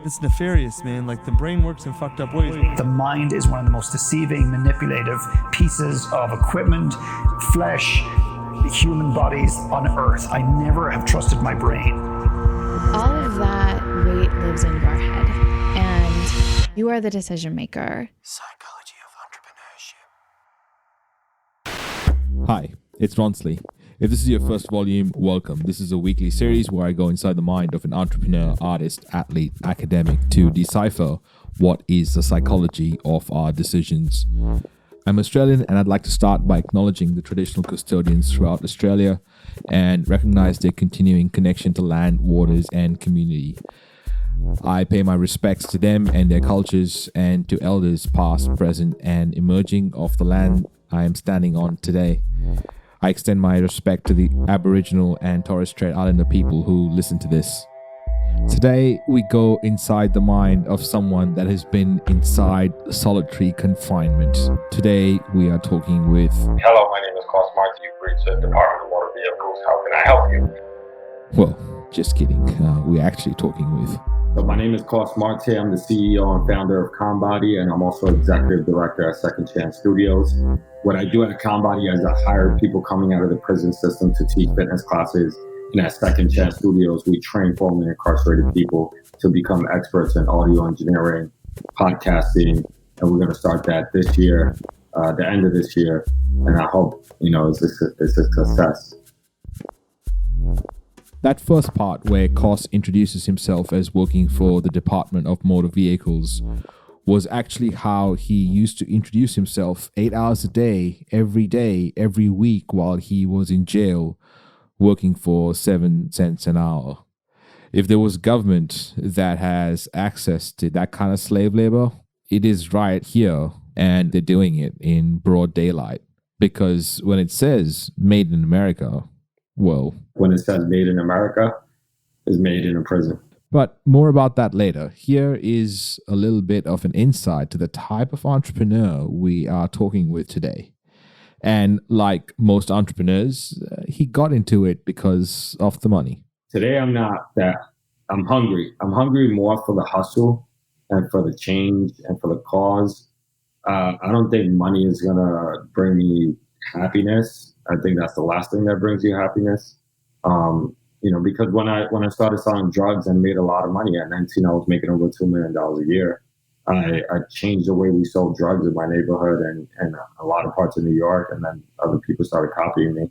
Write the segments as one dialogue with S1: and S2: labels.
S1: It's nefarious, man. Like, the brain works in fucked up ways.
S2: The mind is one of the most deceiving, manipulative pieces of equipment, flesh, human bodies on earth. I never have trusted my brain.
S3: All of that weight lives in your head, and you are the decision maker.
S4: Psychology of entrepreneurship.
S5: Hi, it's Ronsley. If this is your first volume, welcome. This is a weekly series where I go inside the mind of an entrepreneur, artist, athlete, academic to decipher what is the psychology of our decisions. I'm Australian, and I'd like to start by acknowledging the traditional custodians throughout Australia and recognize their continuing connection to land, waters, and community. I pay my respects to them and their cultures and to elders past, present, and emerging of the land I am standing on today. I extend my respect to the Aboriginal and Torres Strait Islander people who listen to this. Today, we go inside the mind of someone that has been inside solitary confinement. Today, we are talking with...
S6: Hello, my name is Coss. Marte. You've reached the Department of Motor Vehicles. How can I help you?
S5: Well, just kidding. We're actually talking with...
S7: So my name is Coss Marte. I'm the CEO and founder of ComBody, and I'm also executive director at Second Chance Studios. What I do at ComBody is I hire people coming out of the prison system to teach fitness classes. And at Second Chance Studios, we train formerly incarcerated people to become experts in audio engineering, podcasting, and we're going to start that this year, the end of this year. And I hope, it's a success.
S5: That first part where Coss introduces himself as working for the Department of Motor Vehicles was actually how he used to introduce himself 8 hours a day, every week while he was in jail, working for 7 cents an hour. If there was government that has access to that kind of slave labor, it is right here, and they're doing it in broad daylight. Because when it says made in America, well...
S7: When it says made in America, it's made in a prison.
S5: But more about that later. Here is a little bit of an insight to the type of entrepreneur we are talking with today. And like most entrepreneurs, he got into it because of the money.
S7: Today, I'm hungry. I'm hungry more for the hustle and for the change and for the cause. I don't think money is going to bring me happiness. I think that's the last thing that brings you happiness. Because when I started selling drugs and made a lot of money at 19, I was making over $2 million a year. I changed the way we sold drugs in my neighborhood and a lot of parts of New York, and then other people started copying me.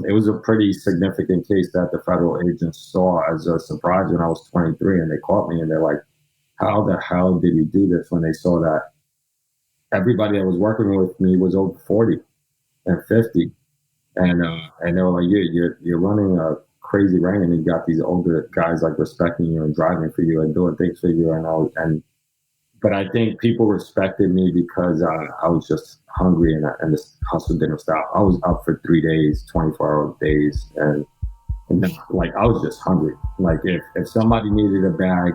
S7: It was a pretty significant case that the federal agents saw as a surprise when I was 23, and they caught me and they're like, how the hell did you do this, when they saw that everybody that was working with me was over 40 and 50. And they were like, you're running a crazy ring, and you got these older guys like respecting you and driving for you and doing things for you. But I think people respected me because I was just hungry, and this hustle didn't stop. I was up for 3 days, 24-hour days, and then, I was just hungry. Like if somebody needed a bag,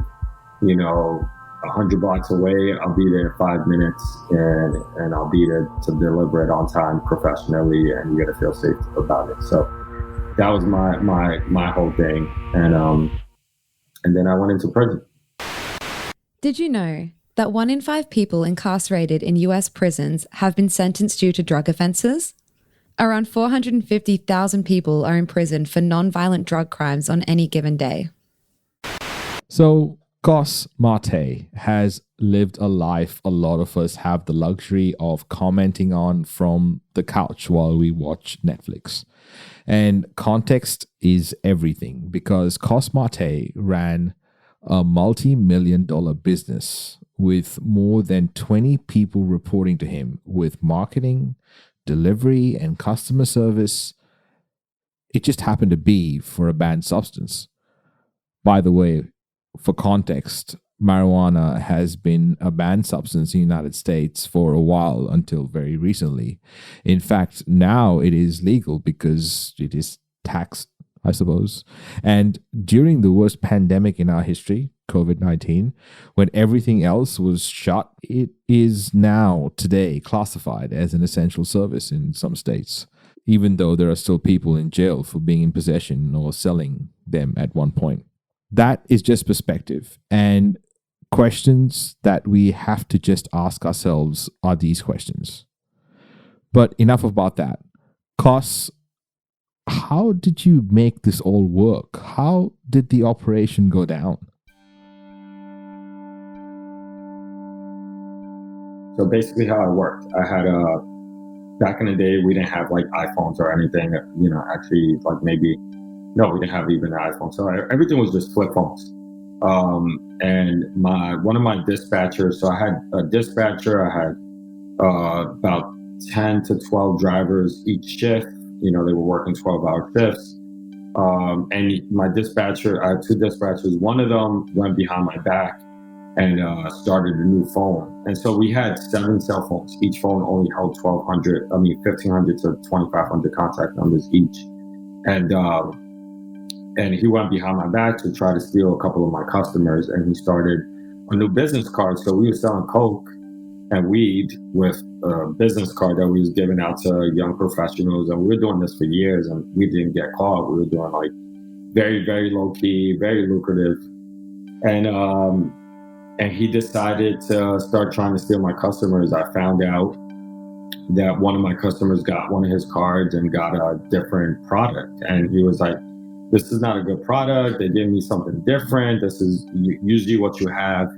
S7: 100 blocks away, I'll be there in 5 minutes, and I'll be there to deliver it on time professionally, and you got to feel safe about it. So that was my whole thing, and then I went into prison.
S8: Did you know that 1 in 5 people incarcerated in US prisons have been sentenced due to drug offenses? Around 450,000 people are in prison for non-violent drug crimes on any given day.
S5: So Coss Marte has lived a life a lot of us have the luxury of commenting on from the couch while we watch Netflix. And context is everything, because Coss Marte ran a multi-million-dollar business with more than 20 people reporting to him, with marketing, delivery, and customer service. It just happened to be for a banned substance. By the way, for context, marijuana has been a banned substance in the United States for a while, until very recently. In fact, now it is legal because it is taxed, I suppose. And during the worst pandemic in our history, COVID-19, when everything else was shut, it is now today classified as an essential service in some states, even though there are still people in jail for being in possession or selling them at one point. that is just perspective. And questions that we have to just ask ourselves are these questions. But enough about that. Coss, how did you make this all work? How did the operation go down?
S7: So basically how it worked, I had back in the day, we didn't have like iPhones or anything, actually like maybe, no, we didn't have even an iPhone. So everything was just flip phones. And one of my dispatchers, so I had a dispatcher, I had about 10 to 12 drivers each shift. They were working 12-hour shifts. And my dispatcher, I had two dispatchers. One of them went behind my back and started a new phone. And so we had 7 cell phones. Each phone only held 1,500 to 2,500 contact numbers each. And he went behind my back to try to steal a couple of my customers, and he started a new business card. So we were selling coke and weed with a business card that we was giving out to young professionals, and we were doing this for years, and we didn't get caught. We were doing like very, very low key, very lucrative, and he decided to start trying to steal my customers. I found out that one of my customers got one of his cards and got a different product, and he was like, this is not a good product. They gave me something different. This is usually what you have,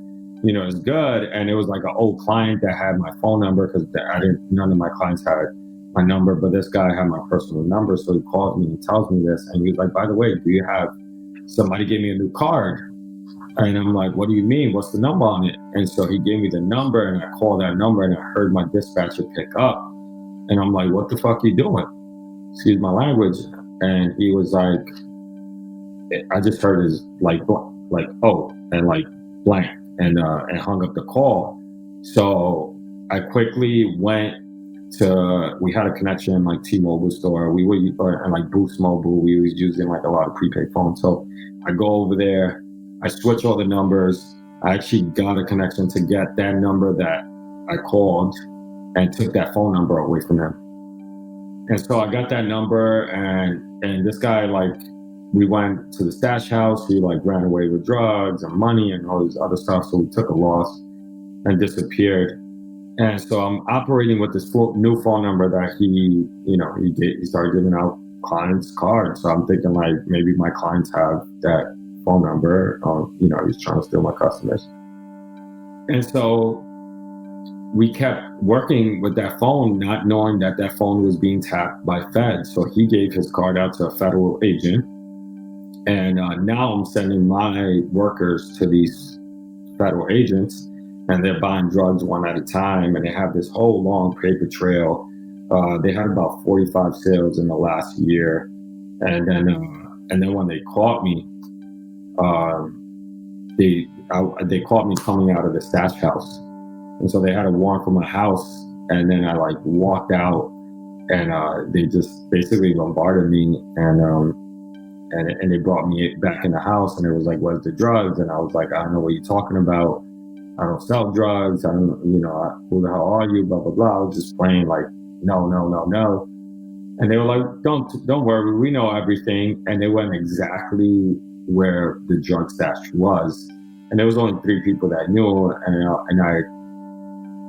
S7: is good. And it was like an old client that had my phone number, because none of my clients had my number, but this guy had my personal number. So he calls me and tells me this. And he's like, by the way, somebody gave me a new card? And I'm like, what do you mean? What's the number on it? And so he gave me the number, and I called that number, and I heard my dispatcher pick up. And I'm like, what the fuck are you doing? Excuse my language. And he was like, I just heard his oh, and like blank, and hung up the call. So I quickly went to, we had a connection in like T-Mobile store. We were, and like Boost Mobile, we was using like a lot of prepaid phones. So I go over there, I switch all the numbers. I actually got a connection to get that number that I called, and took that phone number away from him. And so I got that number, and this guy, like, we went to the stash house. He like ran away with drugs and money and all this other stuff. So we took a loss and disappeared. And so I'm operating with this new phone number that he started giving out clients cards. So I'm thinking like, maybe my clients have that phone number. He's trying to steal my customers. And so we kept working with that phone, not knowing that phone was being tapped by Fed. So he gave his card out to a federal agent. And now I'm sending my workers to these federal agents, and they're buying drugs one at a time. And they have this whole long paper trail. They had about 45 sales in the last year. And then when they caught me, they caught me coming out of the stash house. And so they had a warrant for my house. And then I like walked out, and they just basically bombarded me. And they brought me back in the house, and it was like, where's the drugs? And I was like, I don't know what you're talking about. I don't sell drugs. I don't, who the hell are you? Blah, blah, blah. I was just playing like, no. And they were like, don't worry. We know everything. And they went exactly where the drug stash was. And there was only 3 people that knew. And I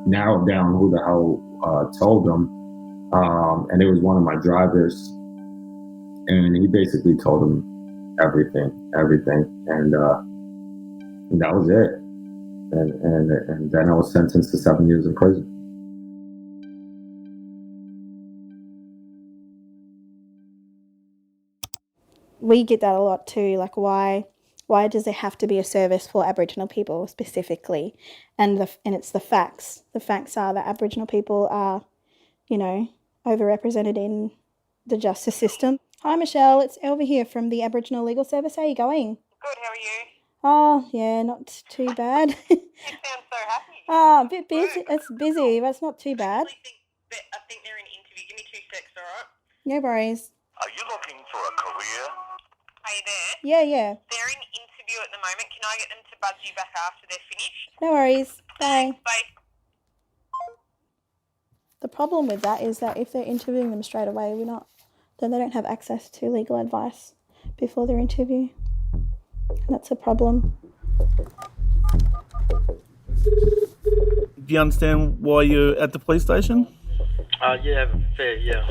S7: narrowed down who the hell told them. And it was one of my drivers. And he basically told him everything, and that was it. And then I was sentenced to 7 years in prison.
S9: We get that a lot too. Like, why does there have to be a service for Aboriginal people specifically? And it's the facts. The facts are that Aboriginal people are, overrepresented in the justice system. Hi, Michelle. It's Elva here from the Aboriginal Legal Service. How are you going?
S10: Good. How are you?
S9: Oh, yeah, not too bad.
S10: You sound so happy.
S9: A bit busy. It's busy, but it's not too bad.
S10: I think they're in interview. Give me 2 secs, all right?
S9: No worries.
S11: Are you looking for a career?
S10: Are you there?
S9: Yeah.
S10: They're in interview at the moment. Can I get them to buzz you back after they're finished?
S9: No worries. Bye.
S10: Bye.
S9: The problem with that is that if they're interviewing them straight away, then they don't have access to legal advice before their interview. That's a problem.
S12: Do you understand why you're at the police station?
S13: Yeah, fair, yeah.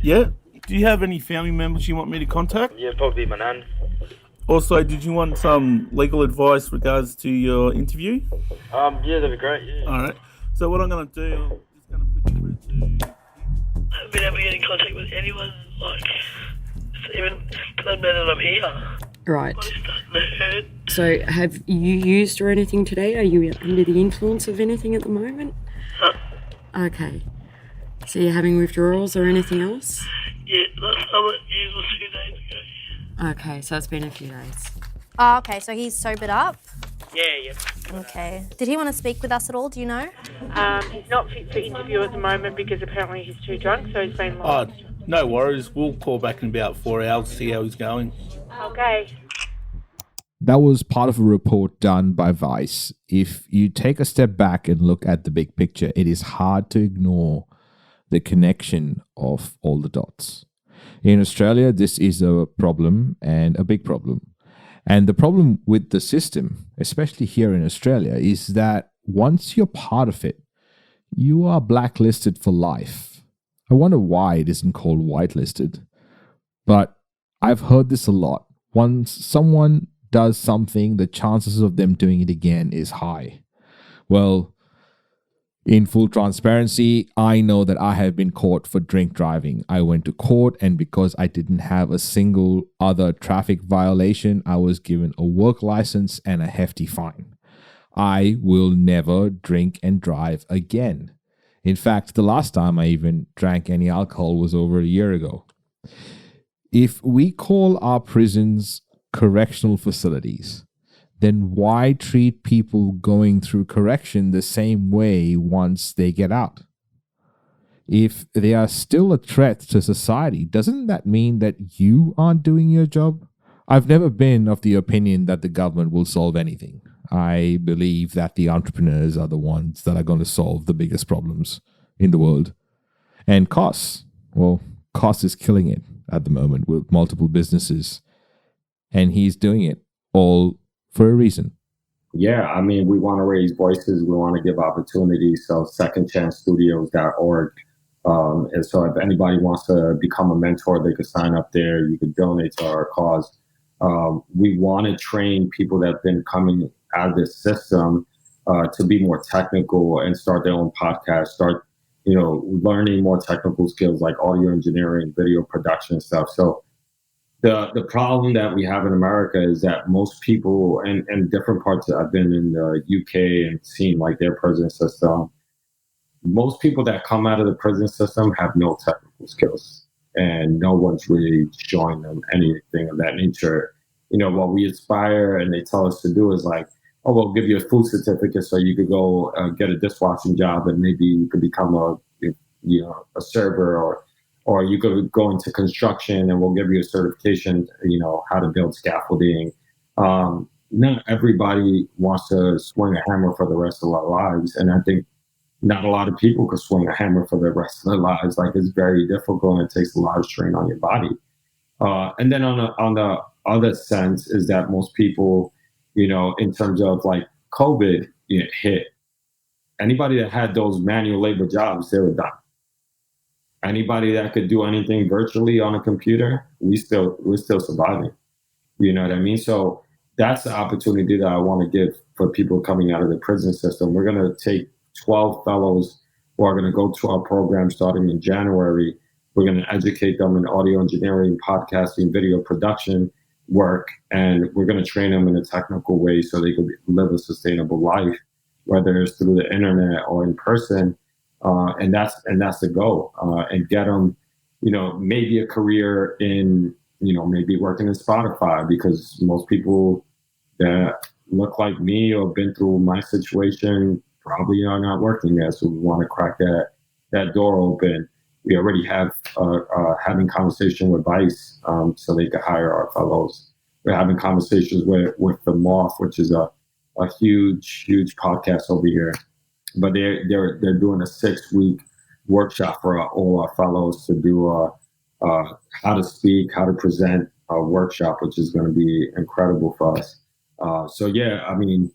S12: Yeah? Do you have any family members you want me to contact?
S13: Yeah, probably my nan.
S12: Also, did you want some legal advice regards to your interview?
S13: Yeah, that'd be great, yeah.
S12: Alright. So what I'm going to do, I'm just going to put you through to...
S14: I haven't been able to get in contact with anyone, like, even to let them know that I'm here.
S15: Right.
S14: Body's starting to hurt.
S15: So have you used or anything today? Are you under the influence of anything at the moment? Okay. So you're having withdrawals or anything else?
S14: Yeah, last time I used was 2 days ago.
S15: Okay, so it's been a few days.
S16: Oh, okay, so he's sobered up?
S14: Yeah.
S16: Okay. Did he want to speak with us at all, do you know?
S10: He's not fit for interview at the moment because apparently he's too drunk, so he's been lost.
S12: No worries. We'll call back in about 4 hours to see how he's going.
S10: Okay.
S5: That was part of a report done by Vice. If you take a step back and look at the big picture, it is hard to ignore the connection of all the dots. In Australia, this is a problem and a big problem. And the problem with the system, especially here in Australia, is that once you're part of it, you are blacklisted for life. I wonder why it isn't called whitelisted. But I've heard this a lot. Once someone does something, the chances of them doing it again is high. Well, in full transparency, I know that I have been caught for drink driving. I went to court, and because I didn't have a single other traffic violation, I was given a work license and a hefty fine. I will never drink and drive again. In fact, the last time I even drank any alcohol was over a year ago. If we call our prisons correctional facilities, then why treat people going through correction the same way once they get out? If they are still a threat to society, doesn't that mean that you aren't doing your job? I've never been of the opinion that the government will solve anything. I believe that the entrepreneurs are the ones that are going to solve the biggest problems in the world. And Coss is killing it at the moment with multiple businesses. And he's doing it all for a reason.
S7: Yeah, I mean, we want to raise voices. We want to give opportunities. So secondchancestudios.org. And so if anybody wants to become a mentor, they could sign up there. You could donate to our cause. We want to train people that have been coming out of this system to be more technical and start their own podcast, start, learning more technical skills like audio engineering, video production stuff. So the problem that we have in America is that most people and different parts, I've been in the UK and seen like their prison system. Most people that come out of the prison system have no technical skills, and no one's really showing them anything of that nature. What we aspire and they tell us to do is like, oh, we'll give you a food certificate so you could go get a dishwashing job, and maybe you could become a server, or you could go into construction and we'll give you a certification, how to build scaffolding. Not everybody wants to swing a hammer for the rest of their lives. And I think not a lot of people could swing a hammer for the rest of their lives. Like, it's very difficult and it takes a lot of strain on your body. And then on the other sense is that most people, in terms of like COVID hit, anybody that had those manual labor jobs, they were done. Anybody that could do anything virtually on a computer, we're still surviving. You know what I mean? So that's the opportunity that I want to give for people coming out of the prison system. We're going to take 12 fellows who are going to go to our program starting in January. We're going to educate them in audio engineering, podcasting, video production work, and we're going to train them in a technical way so they can live a sustainable life, whether it's through the internet or in person. And that's the goal, and get them, maybe a career in, maybe working in Spotify, because most people that look like me or been through my situation probably are not working there. So we want to crack that door open. We already have having conversation with Vice, so they could hire our fellows. We're having conversations with the Moth, which is a huge podcast over here. But they're doing a 6-week workshop for all our fellows to do how to speak, how to present a workshop, which is going to be incredible for us. So yeah, I mean,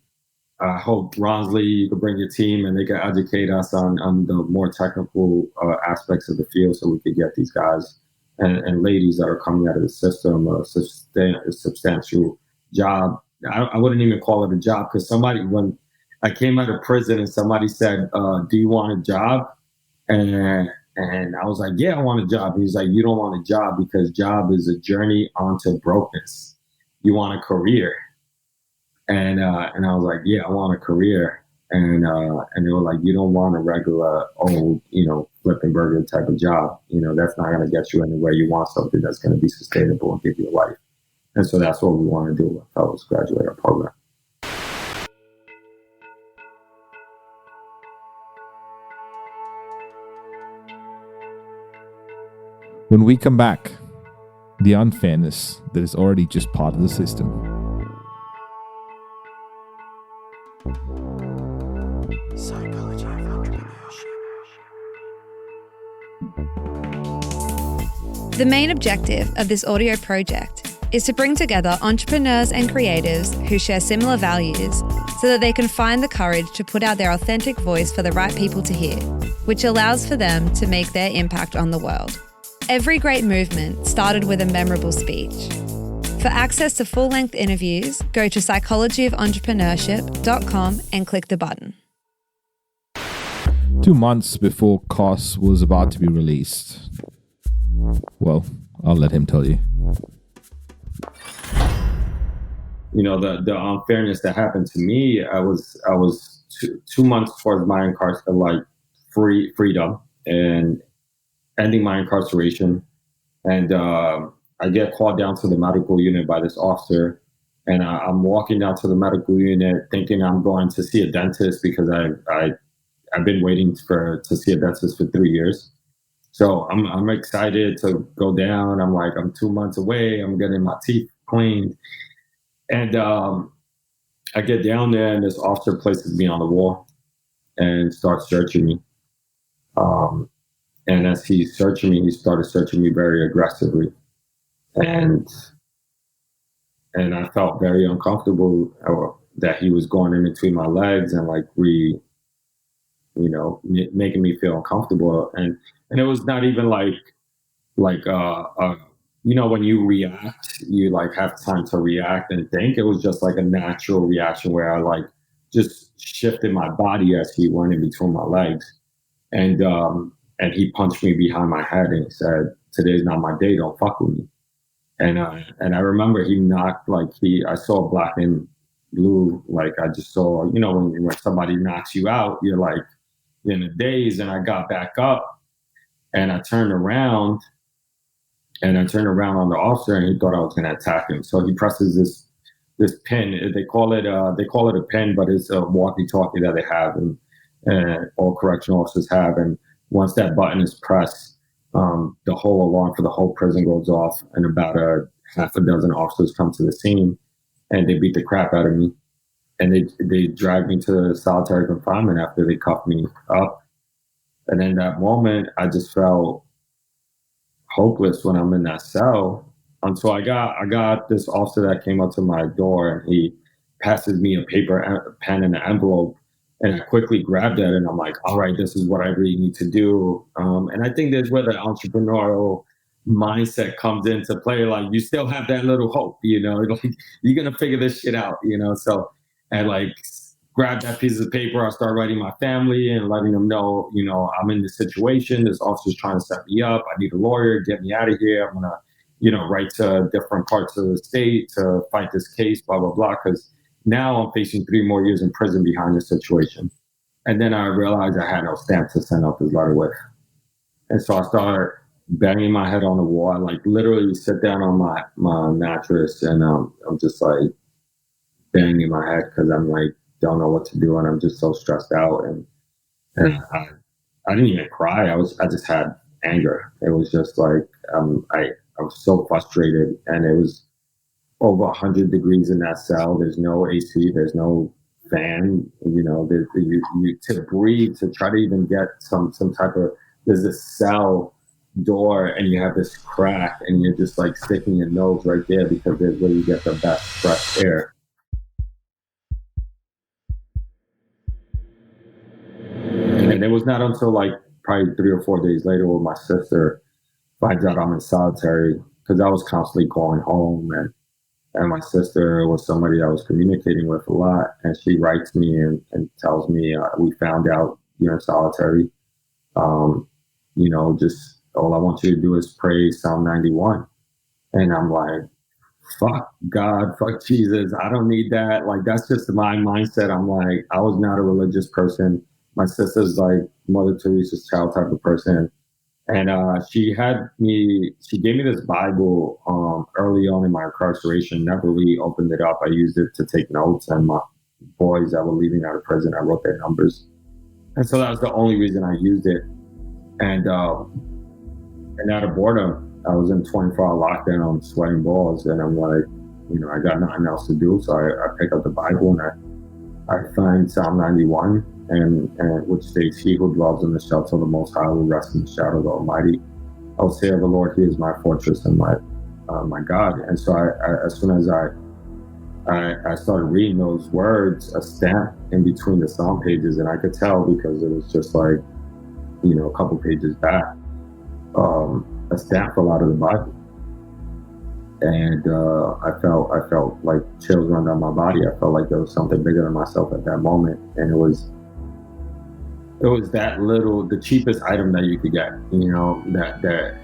S7: I hope Ronsley, you could bring your team and they can educate us on the more technical aspects of the field, so we could get these guys and ladies that are coming out of the system a substantial job. I wouldn't even call it a job, because when I came out of prison and somebody said, "Do you want a job?" And I was like, "Yeah, I want a job." He's like, "You don't want a job, because job is a journey onto brokenness. You want a career." And I was like, "Yeah, I want a career." And they were like, "You don't want a regular old, flipping burger type of job. That's not going to get you anywhere. You want something that's going to be sustainable and give you a life." And so that's what we want to do with fellows graduate our program.
S5: When we come back, the unfairness that is already just part of the system.
S4: Psychology of entrepreneurship.
S8: The main objective of this audio project is to bring together entrepreneurs and creatives who share similar values so that they can find the courage to put out their authentic voice for the right people to hear, which allows for them to make their impact on the world. Every great movement started with a memorable speech. For access to full-length interviews, go to psychologyofentrepreneurship.com and click the button.
S5: 2 months before Coss was about to be released. Well, I'll let him tell you.
S7: The unfairness that happened to me, I was 2 months towards my incarceration, freedom and ending my incarceration. And I get called down to the medical unit by this officer. And I'm walking down to the medical unit thinking I'm going to see a dentist, because I've been waiting to see a dentist for 3 years. So I'm excited to go down. I'm like, I'm 2 months away. I'm getting my teeth cleaned. And I get down there, and this officer places me on the wall and starts searching me. And as he's searching me, he started searching me very aggressively. And I felt very uncomfortable that he was going in between my legs and making me feel uncomfortable. And it was not even like when you react, you have time to react and think. It was just like a natural reaction where I just shifted my body as he went in between my legs. And he punched me behind my head and he said, "Today's not my day. Don't fuck with me." And I remember he knocked, I saw black and blue. I just saw, when somebody knocks you out, you're in a daze. And I got back up and I turned around on the officer, and he thought I was going to attack him. So he presses this pin. They call it a pin, but it's a walkie-talkie that they have, and all correctional officers have. And once that button is pressed, the whole alarm for the whole prison goes off, and about a half a dozen officers come to the scene, and they beat the crap out of me. And they dragged me to solitary confinement after they cuffed me up. And in that moment, I just felt hopeless when I'm in that cell. Until I got this officer that came up to my door, and he passes me a pen and an envelope. And I quickly grabbed that, and I'm like, all right, this is what I really need to do. And I think that's where the entrepreneurial mindset comes into play. You still have that little hope, you're going to figure this shit out, So I grabbed that piece of paper. I start writing my family and letting them know, I'm in this situation. This officer's trying to set me up. I need a lawyer. Get me out of here. I'm going to, write to different parts of the state to fight this case, blah, blah, blah. Because now I'm facing 3 more years in prison behind this situation. And then I realized I had no stamp to send out this letter with. And so I started banging my head on the wall. I literally sit down on my mattress, and I'm just banging my head because I'm don't know what to do, and I'm just so stressed out. And I didn't even cry. I just had anger. It was just I was so frustrated, and it was over 100 degrees in that cell. There's no AC. There's no fan. You to breathe, to try to even get some type of. There's this cell door, and you have this crack, and you're just sticking your nose right there because there's where you get the best fresh air. And it was not until like probably 3 or 4 days later when my sister finds out I'm in solitary, because I was constantly calling home, and my sister was somebody I was communicating with a lot, and she writes me and tells me, we found out you're in solitary. Just all I want you to do is pray Psalm 91. And I'm like, fuck God, fuck Jesus. I don't need that. Like, that's just my mindset. I'm like, I was not a religious person. My sister's like Mother Teresa's child type of person. And she gave me this Bible early on in my incarceration, never really opened it up. I used it to take notes, and my boys that were leaving out of prison, I wrote their numbers. And so that was the only reason I used it. And out of boredom, I was in 24-hour lockdown, I'm sweating balls, and I'm like, I got nothing else to do. So I pick up the Bible and I find Psalm 91, and which states, "He who dwells in the shelter of the Most High will rest in the shadow of the Almighty. I will say of the Lord, He is my fortress and my God." And so as soon as I started reading those words, a stamp in between the Psalm pages, and I could tell because it was just like, a couple pages back, a stamp fell out of the Bible. And I felt like chills run down my body. I felt like there was something bigger than myself at that moment. And it was that little, the cheapest item that you could get, the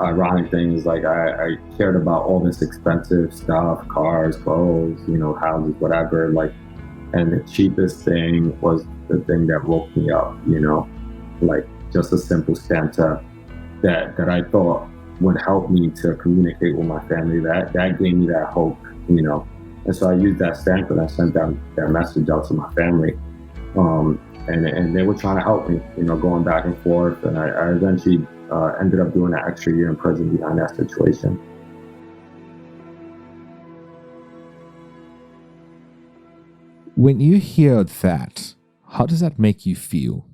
S7: ironic thing is, like, I cared about all this expensive stuff, cars, clothes, houses, whatever, like, and the cheapest thing was the thing that woke me up, like just a simple stamp that I thought would help me to communicate with my family. That gave me that hope, and so I used that stamp and I sent that message out to my family. And they were trying to help me, going back and forth. And I eventually ended up doing an extra year in prison behind that situation.
S5: When you hear that, how does that make you feel?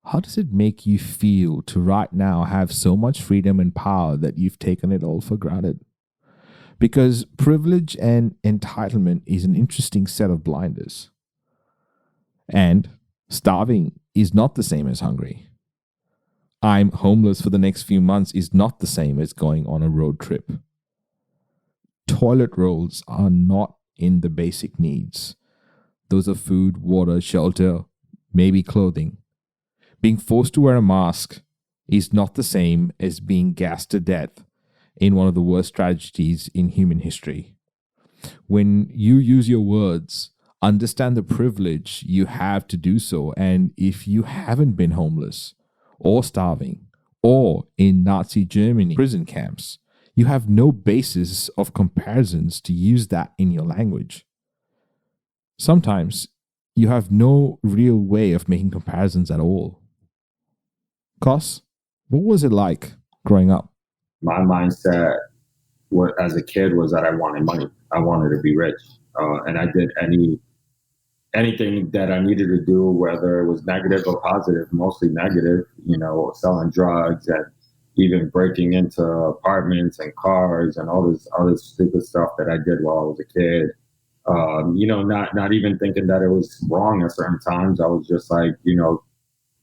S5: How does it make you feel to right now have so much freedom and power that you've taken it all for granted? Because privilege and entitlement is an interesting set of blinders. And starving is not the same as hungry. I'm homeless for the next few months is not the same as going on a road trip. Toilet rolls are not in the basic needs. Those are food, water, shelter, maybe clothing. Being forced to wear a mask is not the same as being gassed to death in one of the worst tragedies in human history. When you use your words, understand the privilege you have to do so. And if you haven't been homeless or starving or in Nazi Germany prison camps, you have no basis of comparisons to use that in your language. Sometimes you have no real way of making comparisons at all. Coss, what was it like growing up?
S7: My mindset as a kid was that I wanted money. I wanted to be rich. And I did anything that I needed to do, whether it was negative or positive, mostly negative, selling drugs and even breaking into apartments and cars and all this other stupid stuff that I did while I was a kid. Not even thinking that it was wrong at certain times. I was just like,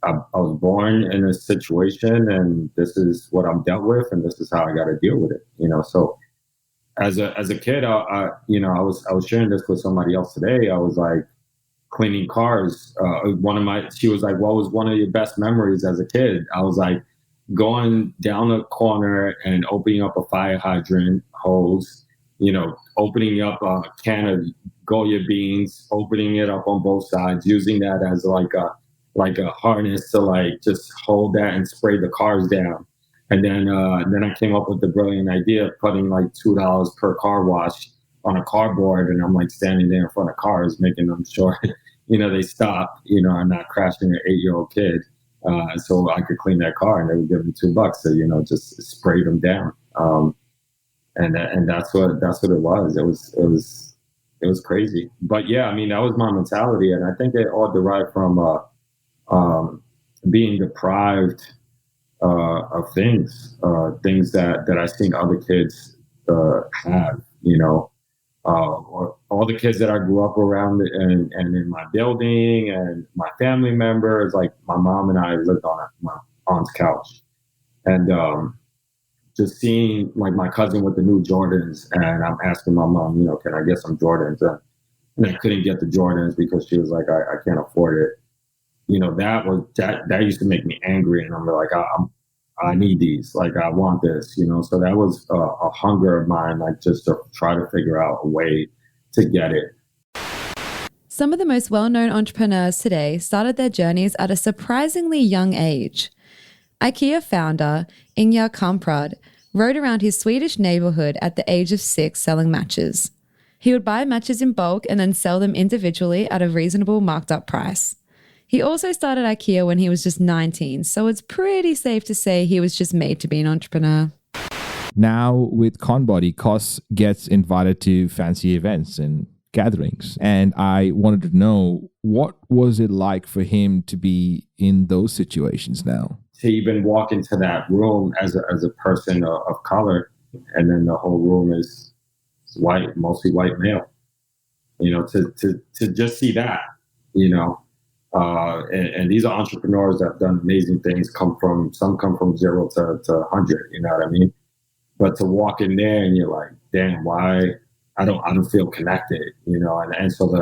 S7: I was born in a situation, and this is what I'm dealt with, and this is how I got to deal with it. So as a kid, I was sharing this with somebody else today. I was like cleaning cars. She was like, "What was one of your best memories as a kid?" I was like, going down a corner and opening up a fire hydrant hose, opening up a can of Goya beans, opening it up on both sides, using that as like a harness to like just hold that and spray the cars down. And then I came up with the brilliant idea of putting like $2 per car wash on a cardboard, and I'm like standing there in front of cars, making them sure, they stop, I'm not crashing an 8-year-old kid. So I could clean that car, and they would give me $2 to, just spray them down. And that's what it was. It was crazy. But yeah, I mean, that was my mentality. And I think it all derived from being deprived of things that I seen other kids have, All the kids that I grew up around and in my building and my family members, like my mom and I lived on my aunt's couch. And just seeing like my cousin with the new Jordans, and I'm asking my mom, can I get some Jordans? And I couldn't get the Jordans because she was like, I can't afford it. That used to make me angry, and I'm like, I need these, like I want this, So that was a hunger of mine, like just to try to figure out a way to get it.
S8: Some of the most well-known entrepreneurs today started their journeys at a surprisingly young age. IKEA founder Ingvar Kamprad rode around his Swedish neighborhood at the age of 6 selling matches. He would buy matches in bulk and then sell them individually at a reasonable marked up price. He also started IKEA when he was just 19, so it's pretty safe to say he was just made to be an entrepreneur.
S5: Now, with Conbody, Coss gets invited to fancy events and gatherings. And I wanted to know, what was it like for him to be in those situations now?
S7: To even walk into that room as a person of color, and then the whole room is white, mostly white male. To just see that, and these are entrepreneurs that have done amazing things. Some come from 0 to 100. You know what I mean? But to walk in there and you're like, damn, why? I don't feel connected. And so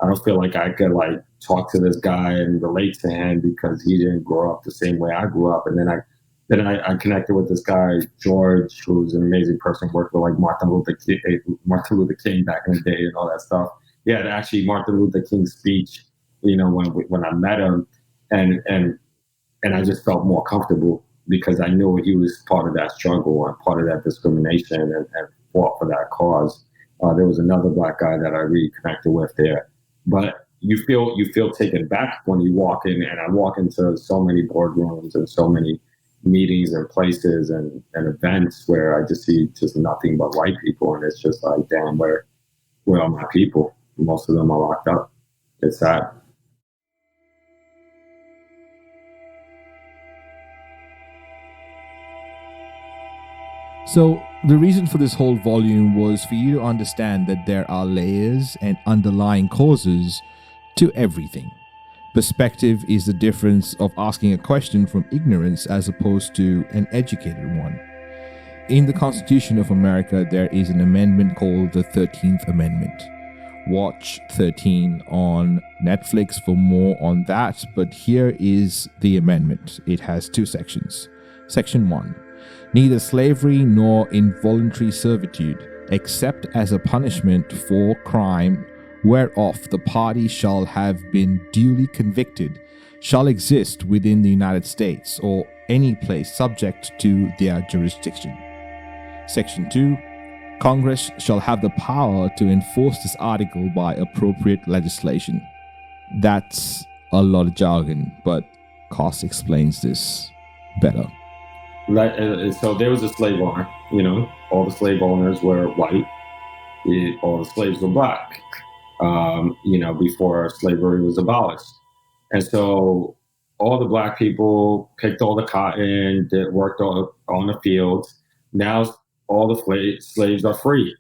S7: I don't feel like I could like talk to this guy and relate to him because he didn't grow up the same way I grew up. And then I connected with this guy, George, who's an amazing person, worked with like Martin Luther King back in the day and all that stuff. Yeah, actually Martin Luther King's speech, when I met him, and I just felt more comfortable because I knew he was part of that struggle and part of that discrimination and fought for that cause. There was another Black guy that I really connected with there. But you feel taken back when you walk in, and I walk into so many boardrooms and so many meetings and places and events where I just see just nothing but white people, and it's just like, damn, where are my people? Most of them are locked up. It's sad.
S5: So the reason for this whole volume was for you to understand that there are layers and underlying causes to everything. Perspective is the difference of asking a question from ignorance as opposed to an educated one. In the Constitution of America, there is an amendment called the 13th Amendment. Watch 13 on Netflix for more on that, but here is the amendment. It has 2 sections. Section 1. Neither slavery nor involuntary servitude, except as a punishment for crime whereof the party shall have been duly convicted, shall exist within the United States or any place subject to their jurisdiction. Section 2. Congress shall have the power to enforce this article by appropriate legislation. That's a lot of jargon, but Coss explains this better.
S7: So there was a slave owner, all the slave owners were white, all the slaves were Black, before slavery was abolished. And so all the Black people picked all the cotton, worked on the fields. Now all the slaves are free.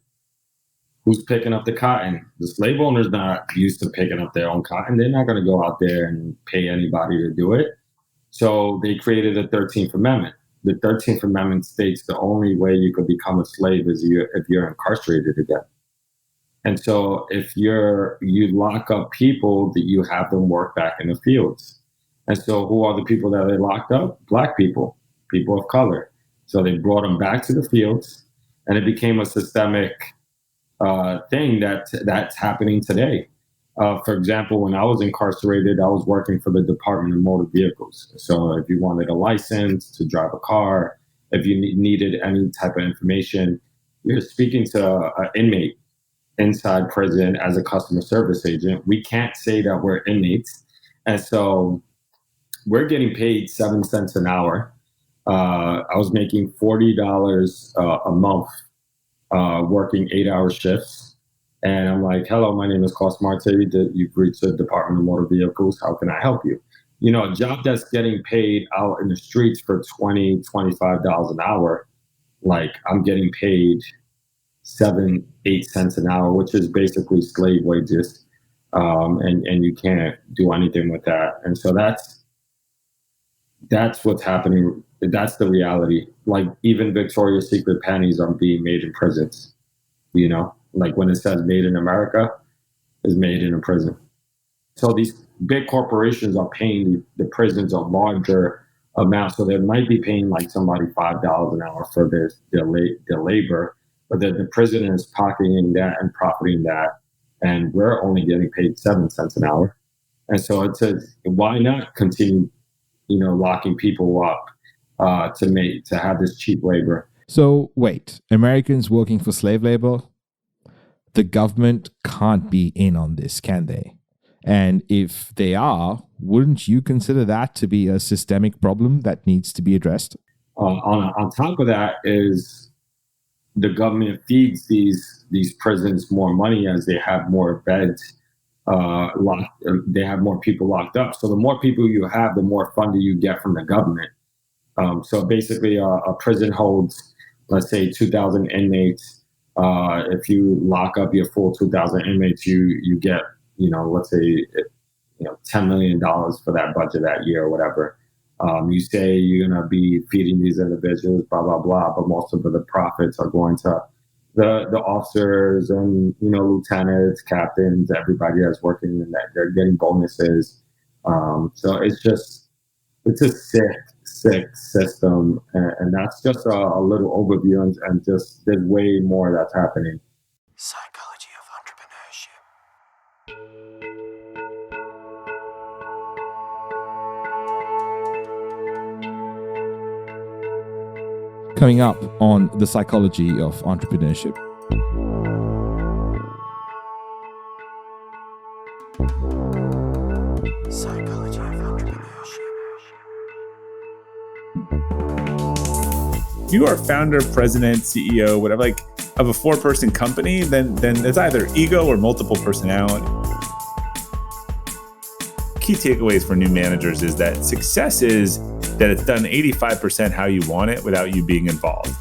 S7: Who's picking up the cotton? The slave owner's not used to picking up their own cotton. They're not going to go out there and pay anybody to do it. So they created the 13th Amendment. The 13th Amendment states the only way you could become a slave is if you're incarcerated again. And so if you lock up people, that you have them work back in the fields. And so who are the people that they locked up? Black people, people of color. So they brought them back to the fields, and it became a systemic thing that's happening today. For example, when I was incarcerated, I was working for the Department of Motor Vehicles. So if you wanted a license to drive a car, if you needed any type of information, you're speaking to an inmate inside prison as a customer service agent. We can't say that we're inmates. And so we're getting paid 7 cents an hour. I was making $40 a month working 8-hour shifts. And I'm like, hello, my name is Coss Marte. You've reached the Department of Motor Vehicles. How can I help you? A job that's getting paid out in the streets for $20, $25 an hour, like I'm getting paid 7-8 cents an hour, which is basically slave wages. And you can't do anything with that. And so that's what's happening. That's the reality. Like even Victoria's Secret panties are being made in prisons, you know, like when it says made in America, is made in a prison. So these big corporations are paying the prisons a larger amount. So they might be paying like somebody $5 an hour for their labor, but the prison is pocketing that and profiting that. And we're only getting paid 7 cents an hour. And so it says, why not continue, you know, locking people up to have this cheap labor?
S5: So wait, Americans working for slave labor? The government can't be in on this, can they? And if they are, wouldn't you consider that to be a systemic problem that needs to be addressed?
S7: On top of that is the government feeds these prisons more money as they have more beds locked. They have more people locked up. So the more people you have, the more funding you get from the government. So basically, a prison holds, let's say, 2,000 inmates. If you lock up your full 2,000 inmates, you get, you know, let's say, you know, $10 million for that budget that year or whatever. You say you're going to be feeding these individuals, blah, blah, blah, but most of the profits are going to the officers and, you know, lieutenants, captains, everybody that's working in that, they're getting bonuses. So it's a sick system. And that's just a little overview and just there's way more that's happening.
S4: Psychology of entrepreneurship.
S5: Coming up on the psychology of entrepreneurship.
S4: Psychology of entrepreneurship.
S17: If you are founder, president, CEO, whatever, like of a 4-person company, then it's either ego or multiple personality. Key takeaways for new managers is that success is that it's done 85% how you want it without you being involved.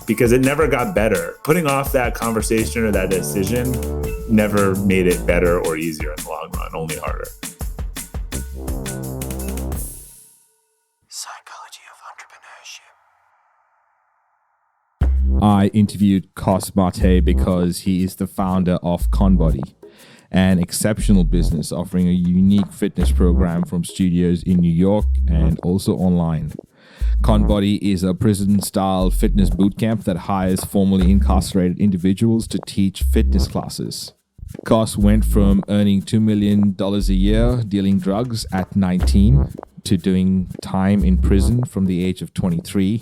S17: Because it never got better. Putting off that conversation or that decision never made it better or easier in the long run, only harder.
S4: Psychology of entrepreneurship.
S5: I interviewed Coss Marte because he is the founder of Conbody, an exceptional business offering a unique fitness program from studios in New York and also online. Conbody is a prison-style fitness bootcamp that hires formerly incarcerated individuals to teach fitness classes. Coss went from earning $2 million a year dealing drugs at 19 to doing time in prison from the age of 23,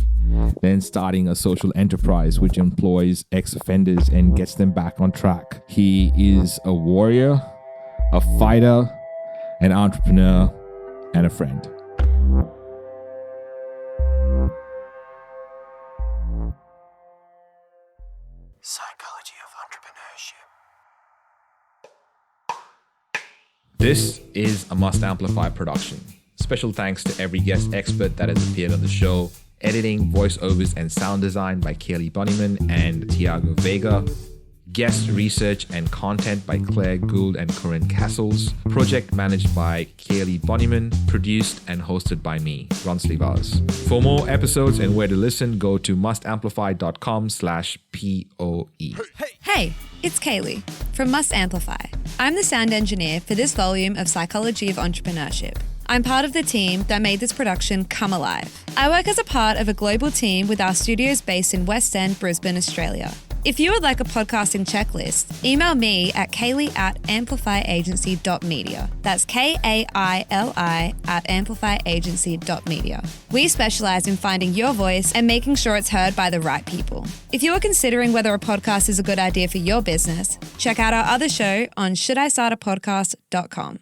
S5: then starting a social enterprise which employs ex-offenders and gets them back on track. He is a warrior, a fighter, an entrepreneur, and a friend.
S4: Psychology of entrepreneurship.
S5: This is a Must Amplify production. Special thanks to every guest expert that has appeared on the show. Editing, voiceovers, and sound design by Kaylee Bunnyman and Tiago Vega. Guest research and content by Claire Gould and Corinne Castles. Project managed by Kaylee Bunnyman. Produced and hosted by me, Ronsley Vaz. For more episodes and where to listen, go to mustamplify.com/POE.
S8: Hey, it's Kaylee from Must Amplify. I'm the sound engineer for this volume of Psychology of Entrepreneurship. I'm part of the team that made this production come alive. I work as a part of a global team with our studios based in West End, Brisbane, Australia. If you would like a podcasting checklist, email me at kaylee@amplifyagency.media. That's KAILI@amplifyagency.media. We specialize in finding your voice and making sure it's heard by the right people. If you are considering whether a podcast is a good idea for your business, check out our other show on shouldistartapodcast.com.